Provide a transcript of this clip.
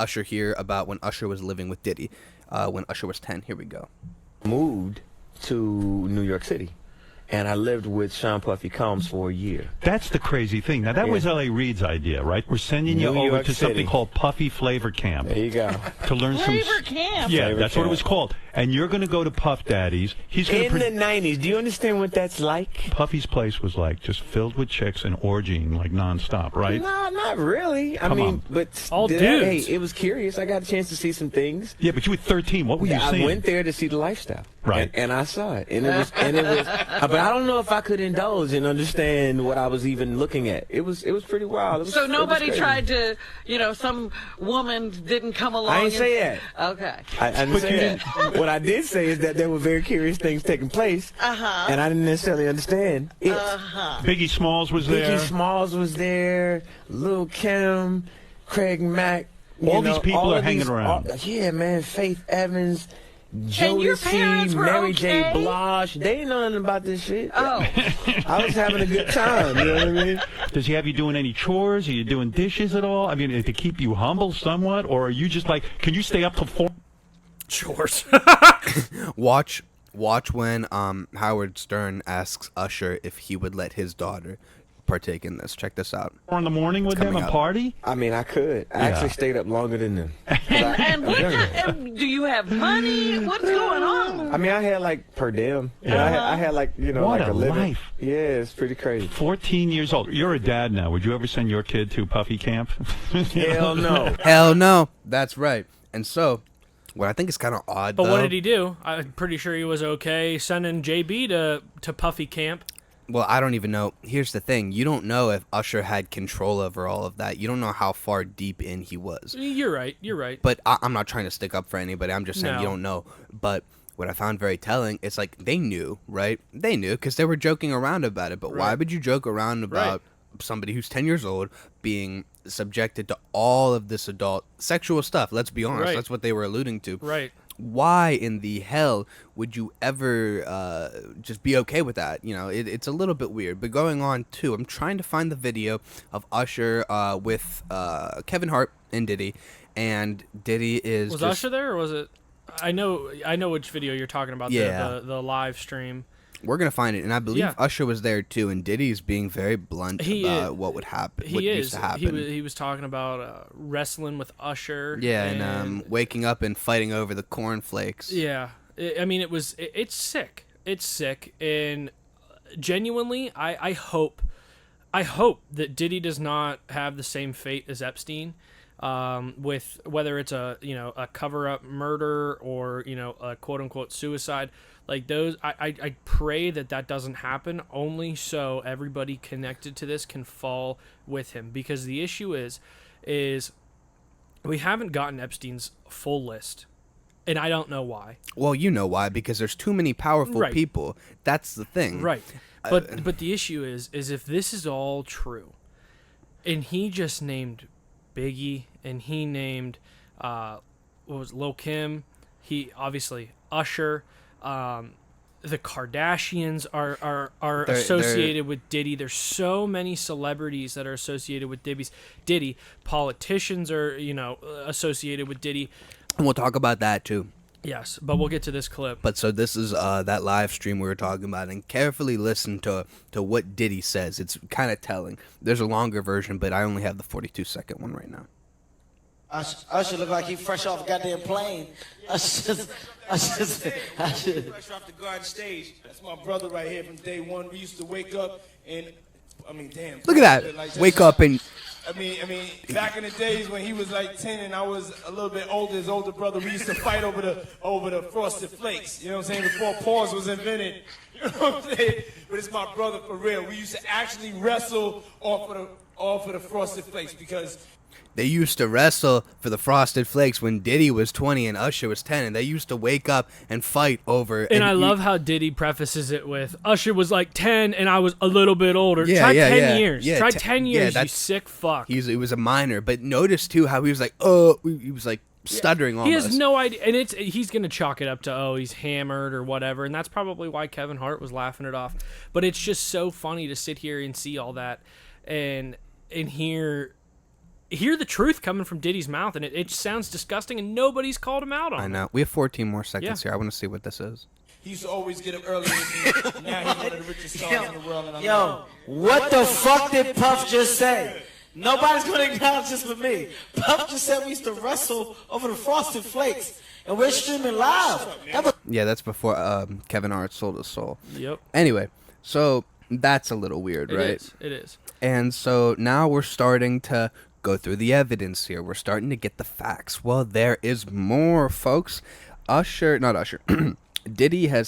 Usher here about when Usher was living with Diddy, when Usher was 10. Here we go. Moved to New York City, and I lived with Sean Puffy Combs for a year. That's the crazy thing. Now, that was L.A. Reid's idea, right? We're sending you New over York to something City. called Puffy Flavor Camp. There you go. To learn Flavor Camp? Yeah, Flavor that's what it Camp. was called. And you're going to go to Puff Daddy's. He's going In the 90s, do you understand what that's like? Puffy's place was like just filled with chicks and orgying like nonstop, right? No, not really. I Come mean, on. but All hey, dudes. it was curious. I got a chance to see some things. Yeah, but you were 13. What were you I seeing? went there to see the lifestyle, Right. And I saw it, and it was, but I don't know if I could indulge and understand what I was even looking at. It was pretty wild. It was, So it was nobody crazy. tried to, some woman didn't come along. I didn't say that. Okay. I didn't say that. What I did say is that there were very curious things taking place, and I didn't necessarily understand it. Biggie Smalls was there. Biggie Smalls was there, Lil Kim, Craig Mack. All these people are hanging around. Yeah, man, Faith Evans, your parents Jodeci, were Mary J. okay? Blige. They ain't know nothing about this shit. Oh. I was having a good time, you know what I mean? Does he have you doing any chores? Are you doing dishes at all? I mean, to keep you humble somewhat? Or are you just like, can you stay up till 4? Chores. Watch when Howard Stern asks Usher if he would let his daughter partake in this. Check this out. 4 in the morning with them coming and up. party? I mean, I could. I actually stayed up longer than them. And do you have money? What's going on? I mean, I had like per diem. Yeah. I had like, What like a a living. life. Yeah, it's pretty crazy. 14 years old. You're a dad now. Would you ever send your kid to Puffy Camp? Hell no. Hell no. That's right. And so, what I think is kind of odd, But though, what did he do? I'm pretty sure he was okay sending JB to Puffy Camp. well, I don't even know. Here's the thing. You don't know if Usher had control over all of that. You don't know how far deep in he was. You're right. You're right. But I'm not trying to stick up for anybody. I'm just saying No. you don't know. But what I found very telling, it's like they knew, right? They knew because they were joking around about it. But why Right. would you joke around about somebody who's 10 years old being subjected to all of this adult sexual stuff? Let's be honest. Right. That's what they were alluding to. Right. Why in the hell would you ever just be okay with that? It's a little bit weird. But going on, too, I'm trying to find the video of Usher with Kevin Hart and Diddy. And Diddy is Was just... Usher there, or was it? I know which video you're talking about. Yeah. The live stream. We're going to find it. And I believe Yeah. Usher was there, too. And Diddy's being very blunt He about is. what would happen. He what is. used to happen. He was talking about wrestling with Usher. Yeah, and waking up and fighting over the cornflakes. Yeah, I mean, it's sick. It's sick, and genuinely, I hope that Diddy does not have the same fate as Epstein, with whether it's a cover up murder or a quote unquote suicide. Like those, I pray that doesn't happen, only so everybody connected to this can fall with him, because the issue is we haven't gotten Epstein's full list. And I don't know why. Well, you know why, because there's too many powerful Right. people. That's the thing. Right. But the issue is if this is all true, and he just named Biggie, and he named what was it, Lil Kim, he obviously Usher, the Kardashians are They're- associated with Diddy. There's so many celebrities that are associated with Diddy. Politicians are associated with Diddy. And we'll talk about that, too. Yes, but we'll get to this clip. But so this is that live stream we were talking about, and carefully listen to what Diddy says. It's kind of telling. There's a longer version, but I only have the 42-second one right now. Usher look like he fresh off a goddamn plane. Usher. Fresh off the garden stage. That's my brother right here from day one. We used to wake up and, damn. Look at that. Like, Wake up and... I mean, back in the days when he was like 10 and I was a little bit older, his older brother, we used to fight over the Frosted Flakes. You know what I'm saying? Before pause was invented. You know what I'm saying? But it's my brother for real. We used to actually wrestle off of the Frosted Flakes because They used to wrestle for the Frosted Flakes when Diddy was 20 and Usher was 10, and they used to wake up and fight over... And I love how Diddy prefaces it with, Usher was like 10 and I was a little bit older. Try 10 years. Yeah, Try 10 years, you that's- sick fuck. He was a minor, but notice, too, how he was like, he was like stuttering almost. He has no idea, and he's going to chalk it up to, he's hammered or whatever, and that's probably why Kevin Hart was laughing it off. But it's just so funny to sit here and see all that and hear hear the truth coming from Diddy's mouth, and it sounds disgusting, and nobody's called him out on it. I know. We have 14 more seconds Yeah. here. I want to see what this is. He used to always get up early with me. Now he's one of the richest stars in the world. And I love him. What the fuck did Puff just say? Nobody's gonna acknowledge this but me. Puff just said we used to wrestle over the Frosted Flakes, and we're streaming live. That was Yeah, that's before Kevin Hart sold his soul. Yep. Anyway, so that's a little weird, right? It is. And so now we're starting to go through the evidence here. We're starting to get the facts. Well, there is more, folks. Diddy has